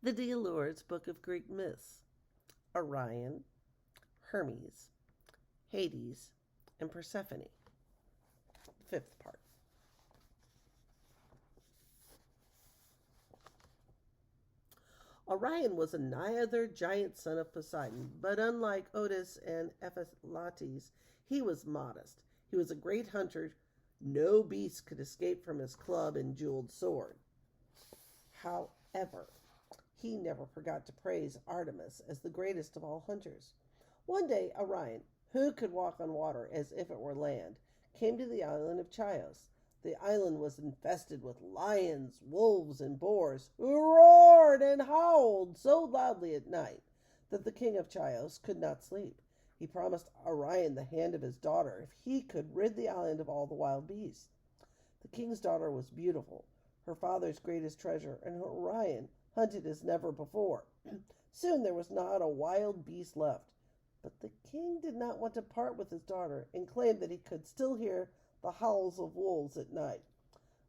The Dealures Book of Greek Myths. Orion, Hermes, Hades, and Persephone. Fifth part. Orion was another giant son of Poseidon, but unlike Otis and Ephialtes, he was modest. He was a great hunter. No beast could escape from his club and jeweled sword. However, he never forgot to praise Artemis as the greatest of all hunters. One day, Orion, who could walk on water as if it were land, came to the island of Chios. The island was infested with lions, wolves, and boars, who roared and howled so loudly at night that the king of Chios could not sleep. He promised Orion the hand of his daughter if he could rid the island of all the wild beasts. The king's daughter was beautiful, her father's greatest treasure, and Orion hunted as never before. Soon there was not a wild beast left. But the king did not want to part with his daughter and claimed that he could still hear the howls of wolves at night.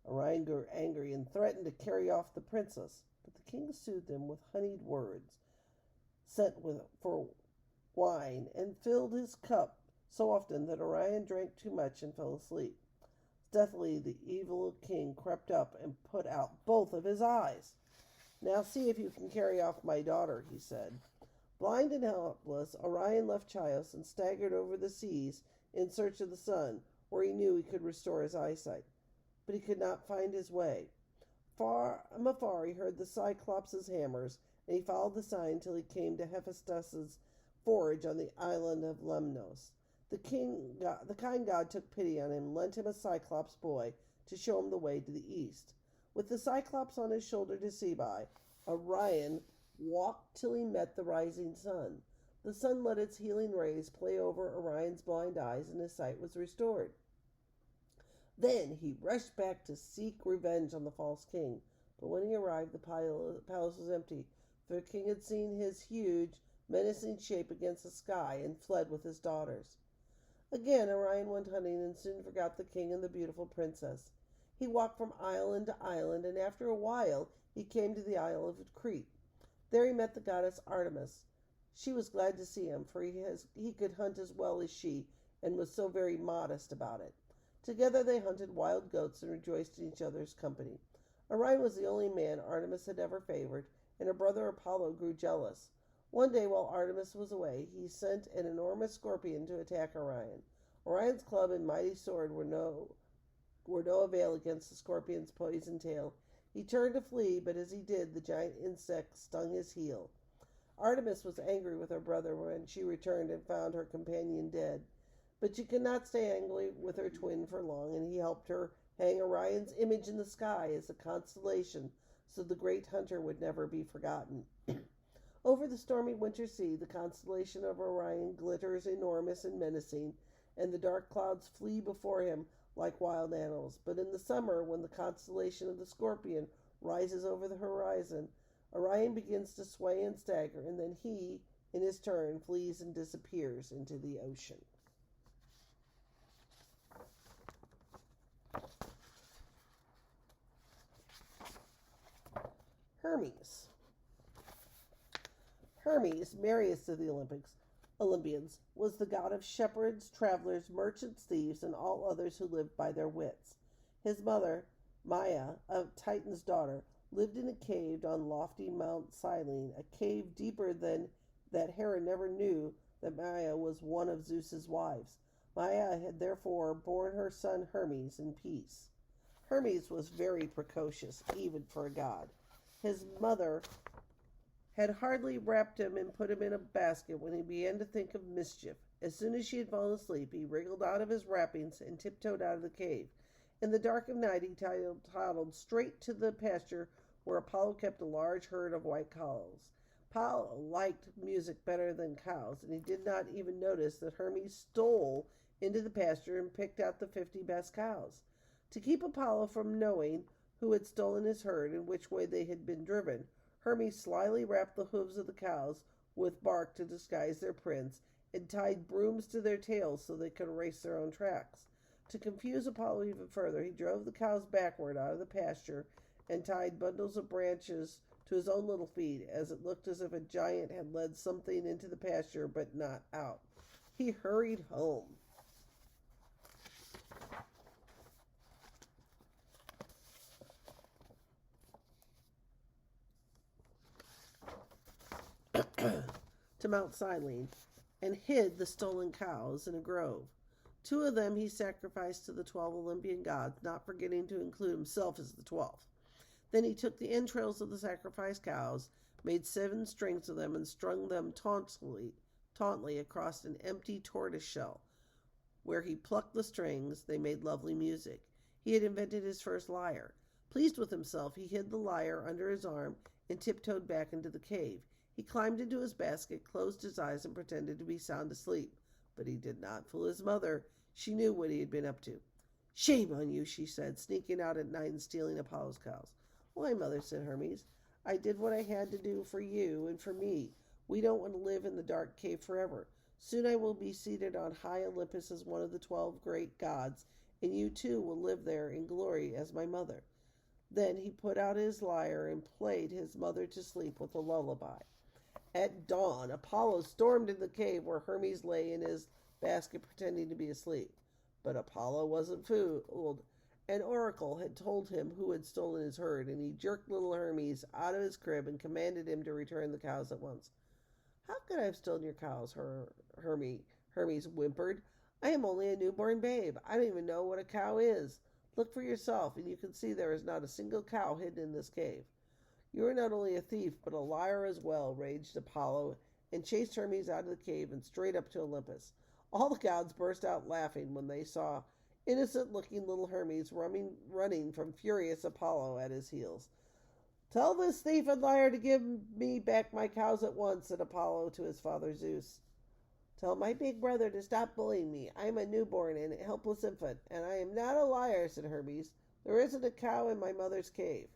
Orion grew angry and threatened to carry off the princess, but the king soothed him with honeyed words, sent for wine, and filled his cup so often that Orion drank too much and fell asleep. Stealthily the evil king crept up and put out both of his eyes. "Now see if you can carry off my daughter," he said. Blind and helpless, Orion left Chios and staggered over the seas in search of the sun, where he knew he could restore his eyesight. But he could not find his way. From afar he heard the Cyclops' hammers, and he followed the sign till he came to Hephaestus' forge on the island of Lemnos. The kind god took pity on him and lent him a Cyclops boy to show him the way to the east. With the Cyclops on his shoulder to see by, Orion walked till he met the rising sun. The sun let its healing rays play over Orion's blind eyes, and his sight was restored. Then he rushed back to seek revenge on the false king. But when he arrived, the palace was empty, for the king had seen his huge, menacing shape against the sky and fled with his daughters. Again Orion went hunting and soon forgot the king and the beautiful princess. He walked from island to island, and after a while he came to the isle of Crete. There he met the goddess Artemis. She was glad to see him, for he could hunt as well as she, and was so very modest about it. Together they hunted wild goats and rejoiced in each other's company. Orion was the only man Artemis had ever favored, and her brother Apollo grew jealous. One day, while Artemis was away, he sent an enormous scorpion to attack Orion. Orion's club and mighty sword were no avail against the scorpion's poisoned tail. He turned to flee, but as he did, the giant insect stung his heel. Artemis was angry with her brother when she returned and found her companion dead. But she could not stay angry with her twin for long, and he helped her hang Orion's image in the sky as a constellation, so the great hunter would never be forgotten. Over the stormy winter sea, the constellation of Orion glitters enormous and menacing, and the dark clouds flee before him like wild animals. But in the summer, when the constellation of the Scorpion rises over the horizon, Orion begins to sway and stagger, and then he, in his turn, flees and disappears into the ocean. Hermes. Hermes, merriest of the Olympians, was the god of shepherds, travelers, merchants, thieves, and all others who lived by their wits. His mother, Maia, a Titan's daughter, lived in a cave on lofty Mount Cyllene, a cave deeper than that Hera never knew that Maia was one of Zeus's wives. Maia had therefore borne her son Hermes in peace. Hermes was very precocious, even for a god. His mother had hardly wrapped him and put him in a basket when he began to think of mischief. As soon as she had fallen asleep, he wriggled out of his wrappings and tiptoed out of the cave. In the dark of night, he toddled straight to the pasture where Apollo kept a large herd of white cows. Apollo liked music better than cows, and he did not even notice that Hermes stole into the pasture and picked out the 50 best cows. To keep Apollo from knowing who had stolen his herd and which way they had been driven, Hermes slyly wrapped the hooves of the cows with bark to disguise their prints, and tied brooms to their tails so they could erase their own tracks. To confuse Apollo even further, he drove the cows backward out of the pasture and tied bundles of branches to his own little feet, as it looked as if a giant had led something into the pasture but not out. He hurried home. To Mount Silene, and hid the stolen cows in a grove. 2 of them he sacrificed to the 12 Olympian gods, not forgetting to include himself as the 12th. Then he took the entrails of the sacrificed cows, made 7 strings of them, and strung them tauntingly across an empty tortoise shell. Where he plucked the strings, they made lovely music. He had invented his first lyre. Pleased with himself, he hid the lyre under his arm and tiptoed back into the cave. He climbed into his basket, closed his eyes, and pretended to be sound asleep. But he did not fool his mother. She knew what he had been up to. "Shame on you," she said, "sneaking out at night and stealing Apollo's cows." "Why, mother," said Hermes, "I did what I had to do for you and for me. We don't want to live in the dark cave forever. Soon I will be seated on high Olympus as one of the 12 great gods, and you too will live there in glory as my mother." Then he put out his lyre and played his mother to sleep with a lullaby. At dawn, Apollo stormed into the cave where Hermes lay in his basket pretending to be asleep. But Apollo wasn't fooled. An oracle had told him who had stolen his herd, and he jerked little Hermes out of his crib and commanded him to return the cows at once. "How could I have stolen your cows?" Hermes whimpered. "I am only a newborn babe. I don't even know what a cow is. Look for yourself, and you can see there is not a single cow hidden in this cave." "You are not only a thief, but a liar as well," raged Apollo, and chased Hermes out of the cave and straight up to Olympus. All the gods burst out laughing when they saw innocent-looking little Hermes running from furious Apollo at his heels. "Tell this thief and liar to give me back my cows at once," said Apollo to his father Zeus. "Tell my big brother to stop bullying me. I am a newborn and helpless infant, and I am not a liar," said Hermes. "There isn't a cow in my mother's cave."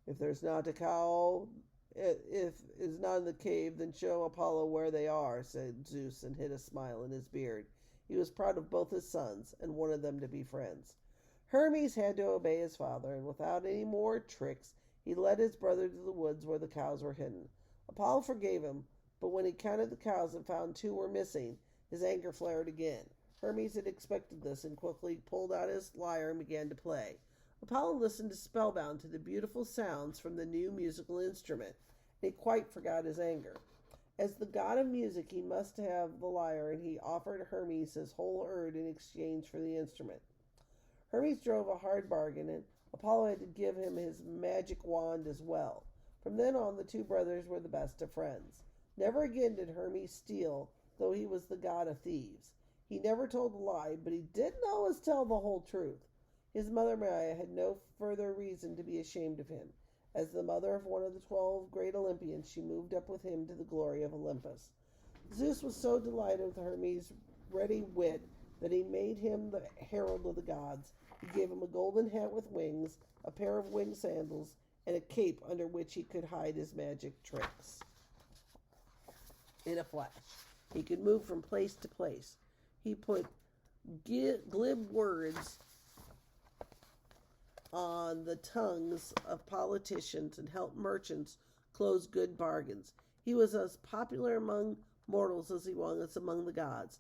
"If there's not a cow, if it's not in the cave, then show Apollo where they are," said Zeus, and hid a smile in his beard. He was proud of both his sons and wanted them to be friends. Hermes had to obey his father, and without any more tricks, he led his brother to the woods where the cows were hidden. Apollo forgave him, but when he counted the cows and found 2 were missing, his anger flared again. Hermes had expected this and quickly pulled out his lyre and began to play. Apollo listened spellbound to the beautiful sounds from the new musical instrument, and he quite forgot his anger. As the god of music, he must have the lyre, and he offered Hermes his whole herd in exchange for the instrument. Hermes drove a hard bargain, and Apollo had to give him his magic wand as well. From then on, the 2 brothers were the best of friends. Never again did Hermes steal, though he was the god of thieves. He never told a lie, but he didn't always tell the whole truth. His mother Maia had no further reason to be ashamed of him. As the mother of one of the 12 great Olympians, she moved up with him to the glory of Olympus. Zeus was so delighted with Hermes' ready wit that he made him the herald of the gods. He gave him a golden hat with wings, a pair of winged sandals, and a cape under which he could hide his magic tricks. In a flash, he could move from place to place. He put glib words on the tongues of politicians and helped merchants close good bargains. He was as popular among mortals as he was among the gods.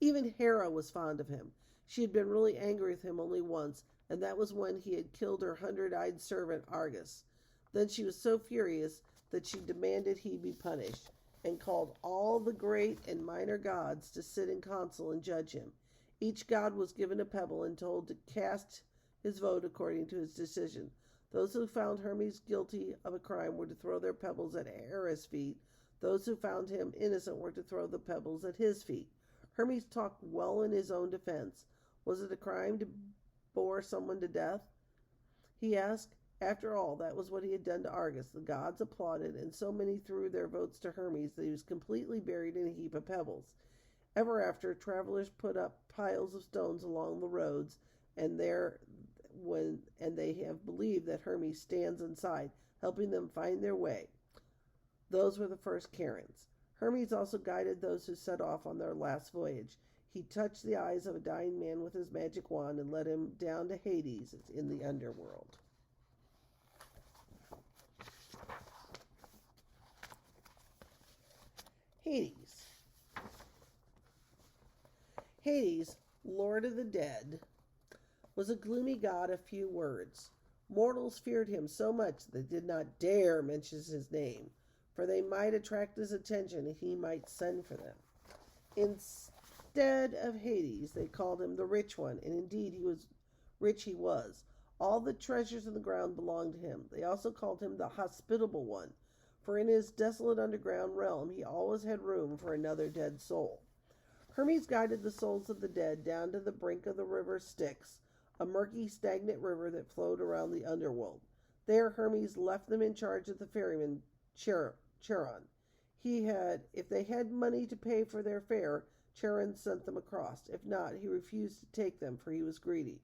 Even Hera was fond of him. She had been really angry with him only once, and that was when he had killed her 100-eyed servant Argus. Then she was so furious that she demanded he be punished, and called all the great and minor gods to sit in council and judge him. Each god was given a pebble and told to cast his vote according to his decision. Those who found Hermes guilty of a crime were to throw their pebbles at Hera's feet. Those who found him innocent were to throw the pebbles at his feet. Hermes talked well in his own defense. Was it a crime to bore someone to death? He asked. After all, that was what he had done to Argus. The gods applauded, and so many threw their votes to Hermes that he was completely buried in a heap of pebbles. Ever after, travelers put up piles of stones along the roads, and they have believed that Hermes stands inside, helping them find their way. Those were the first Karens. Hermes also guided those who set off on their last voyage. He touched the eyes of a dying man with his magic wand and led him down to Hades in the underworld. Hades. Hades, lord of the dead, was a gloomy god of few words. Mortals feared him so much they did not dare mention his name, for they might attract his attention and he might send for them. Instead of Hades, they called him the Rich One, and indeed he was. All the treasures in the ground belonged to him. They also called him the Hospitable One, for in his desolate underground realm he always had room for another dead soul. Hermes guided the souls of the dead down to the brink of the river Styx, a murky, stagnant river that flowed around the underworld. There Hermes left them in charge of the ferryman Charon. If they had money to pay for their fare, Charon sent them across. If not, he refused to take them, for he was greedy.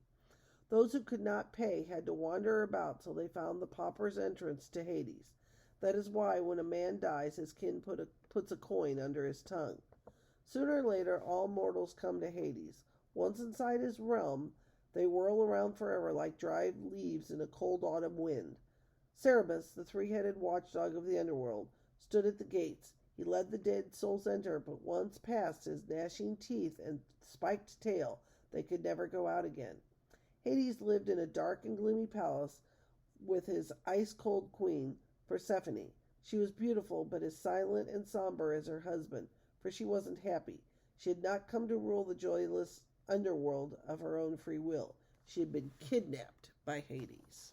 Those who could not pay had to wander about till they found the pauper's entrance to Hades. That is why, when a man dies, his kin puts a coin under his tongue. Sooner or later, all mortals come to Hades. Once inside his realm, they whirl around forever like dried leaves in a cold autumn wind. Cerberus, the three-headed watchdog of the underworld, stood at the gates. He let the dead souls enter, but once past his gnashing teeth and spiked tail, they could never go out again. Hades lived in a dark and gloomy palace with his ice-cold queen, Persephone. She was beautiful, but as silent and somber as her husband, for she wasn't happy. She had not come to rule the joyless underworld of her own free will. She had been kidnapped by Hades.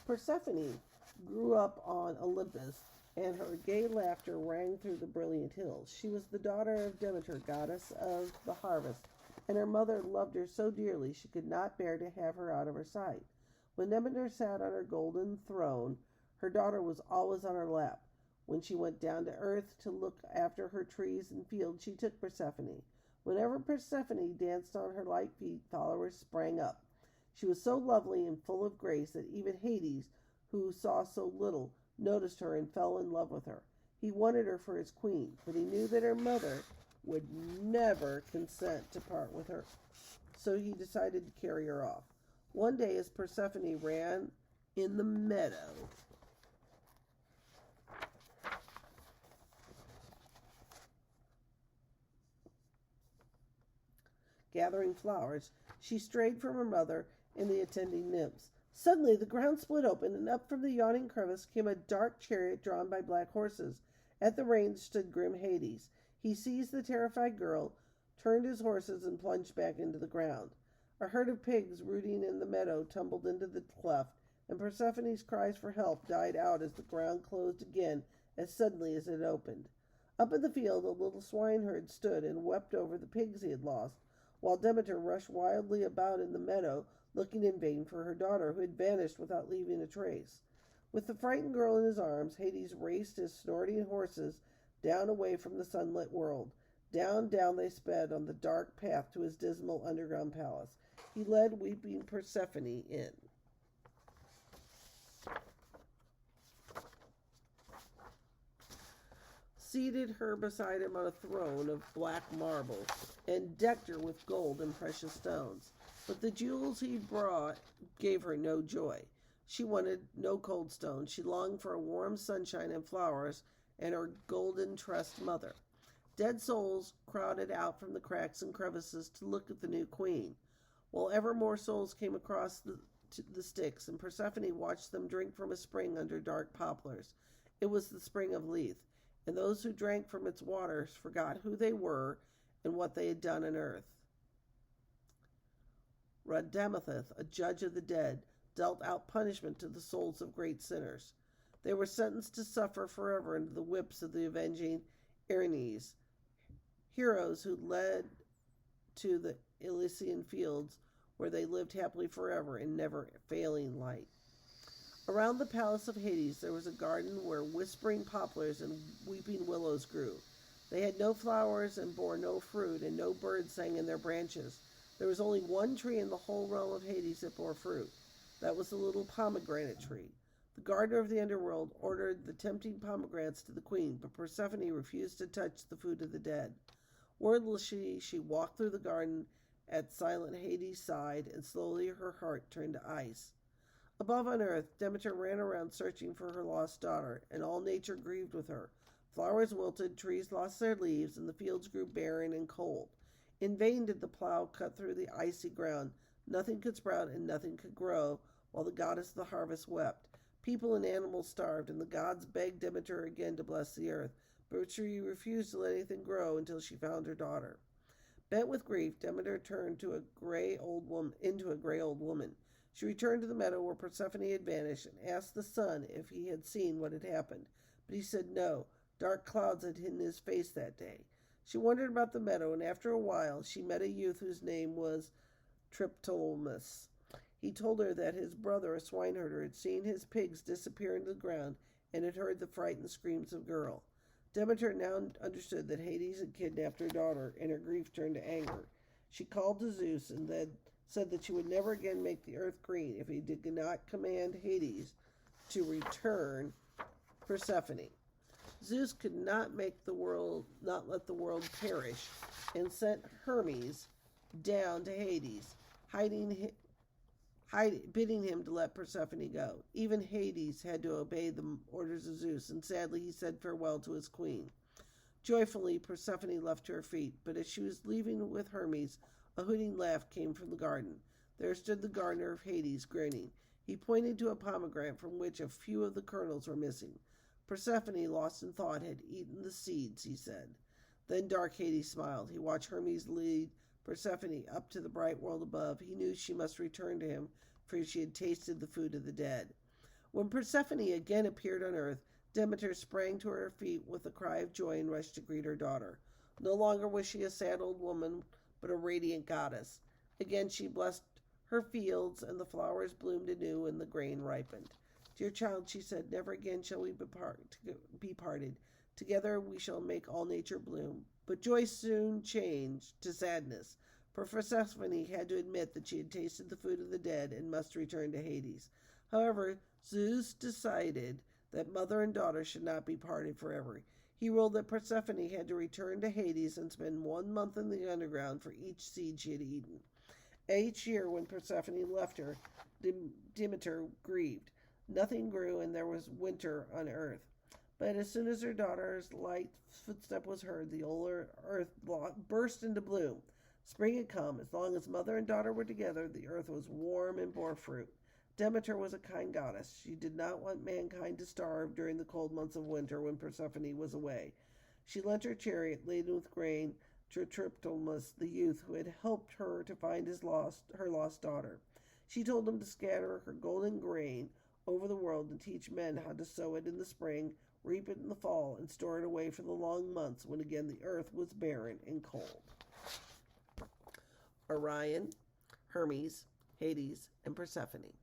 Persephone grew up on Olympus, and her gay laughter rang through the brilliant hills. She was the daughter of Demeter, goddess of the harvest, and her mother loved her so dearly she could not bear to have her out of her sight. When Demeter sat on her golden throne, her daughter was always on her lap. When she went down to earth to look after her trees and fields, she took Persephone. Whenever Persephone danced on her light feet, followers sprang up. She was so lovely and full of grace that even Hades, who saw so little, noticed her and fell in love with her. He wanted her for his queen, but he knew that her mother would never consent to part with her, so he decided to carry her off. One day, as Persephone ran in the meadow, gathering flowers, she strayed from her mother and the attending nymphs. Suddenly the ground split open, and up from the yawning crevice came a dark chariot drawn by black horses. At the reins stood grim Hades. He seized the terrified girl, turned his horses, and plunged back into the ground. A herd of pigs rooting in the meadow tumbled into the cleft, and Persephone's cries for help died out as the ground closed again as suddenly as it opened. Up in the field, a little swineherd stood and wept over the pigs he had lost, while Demeter rushed wildly about in the meadow, looking in vain for her daughter, who had vanished without leaving a trace. With the frightened girl in his arms, Hades raced his snorting horses down away from the sunlit world. Down, down they sped on the dark path to his dismal underground palace. He led weeping Persephone in. Seated her beside him on a throne of black marble, and decked her with gold and precious stones. But the jewels he brought gave her no joy. She wanted no cold stone. She longed for a warm sunshine and flowers and her golden-tressed mother. Dead souls crowded out from the cracks and crevices to look at the new queen, while ever more souls came across the Styx, and Persephone watched them drink from a spring under dark poplars. It was the spring of Lethe, and those who drank from its waters forgot who they were and what they had done on earth. Rhadamanthus, a judge of the dead, dealt out punishment to the souls of great sinners. They were sentenced to suffer forever under the whips of the avenging Hermes, heroes who led to the Elysian fields, where they lived happily forever in never-failing light. Around the palace of Hades there was a garden where whispering poplars and weeping willows grew. They had no flowers and bore no fruit, and no birds sang in their branches. There was only one tree in the whole realm of Hades that bore fruit. That was the little pomegranate tree. The gardener of the underworld ordered the tempting pomegranates to the queen, but Persephone refused to touch the food of the dead. Wordlessly, she walked through the garden at silent Hades' side, and slowly her heart turned to ice. Above on earth, Demeter ran around searching for her lost daughter, and all nature grieved with her. Flowers wilted, trees lost their leaves, and the fields grew barren and cold. In vain did the plow cut through the icy ground. Nothing could sprout and nothing could grow, while the goddess of the harvest wept. People and animals starved, and the gods begged Demeter again to bless the earth, but she refused to let anything grow until she found her daughter. Bent with grief, Demeter turned into a gray old woman. She returned to the meadow where Persephone had vanished and asked the sun if he had seen what had happened. But he said no. Dark clouds had hidden his face that day. She wandered about the meadow, and after a while she met a youth whose name was Triptolemus. He told her that his brother, a swineherder, had seen his pigs disappear into the ground and had heard the frightened screams of a girl. Demeter now understood that Hades had kidnapped her daughter, and her grief turned to anger. She called to Zeus and then said that she would never again make the earth green if he did not command Hades to return Persephone. Zeus could not let the world perish, and sent Hermes down to Hades, bidding him to let Persephone go. Even Hades had to obey the orders of Zeus, and sadly he said farewell to his queen. Joyfully, Persephone left to her feet, but as she was leaving with Hermes, a hooting laugh came from the garden. There stood the gardener of Hades, grinning. He pointed to a pomegranate from which a few of the kernels were missing. Persephone, lost in thought, had eaten the seeds, he said. Then dark Hades smiled. He watched Hermes lead Persephone up to the bright world above. He knew she must return to him, for she had tasted the food of the dead. When Persephone again appeared on earth, Demeter sprang to her feet with a cry of joy and rushed to greet her daughter. No longer was she a sad old woman, but a radiant goddess. Again she blessed her fields, and the flowers bloomed anew, and the grain ripened. Dear child, she said, never again shall we be parted. Together we shall make all nature bloom. But joy soon changed to sadness, for Persephone had to admit that she had tasted the food of the dead and must return to Hades. However, Zeus decided that mother and daughter should not be parted forever. He ruled that Persephone had to return to Hades and spend 1 month in the underground for each seed she had eaten. Each year when Persephone left her, Demeter grieved. Nothing grew, and there was winter on earth. But as soon as her daughter's light footstep was heard, the old earth burst into bloom. Spring had come. As long as mother and daughter were together, the earth was warm and bore fruit. Demeter was a kind goddess. She did not want mankind to starve during the cold months of winter when Persephone was away. She lent her chariot laden with grain to Triptolemus, the youth who had helped her to find her lost daughter. She told him to scatter her golden grain over the world and teach men how to sow it in the spring, reap it in the fall, and store it away for the long months when again the earth was barren and cold. Orion, Hermes, Hades, and Persephone.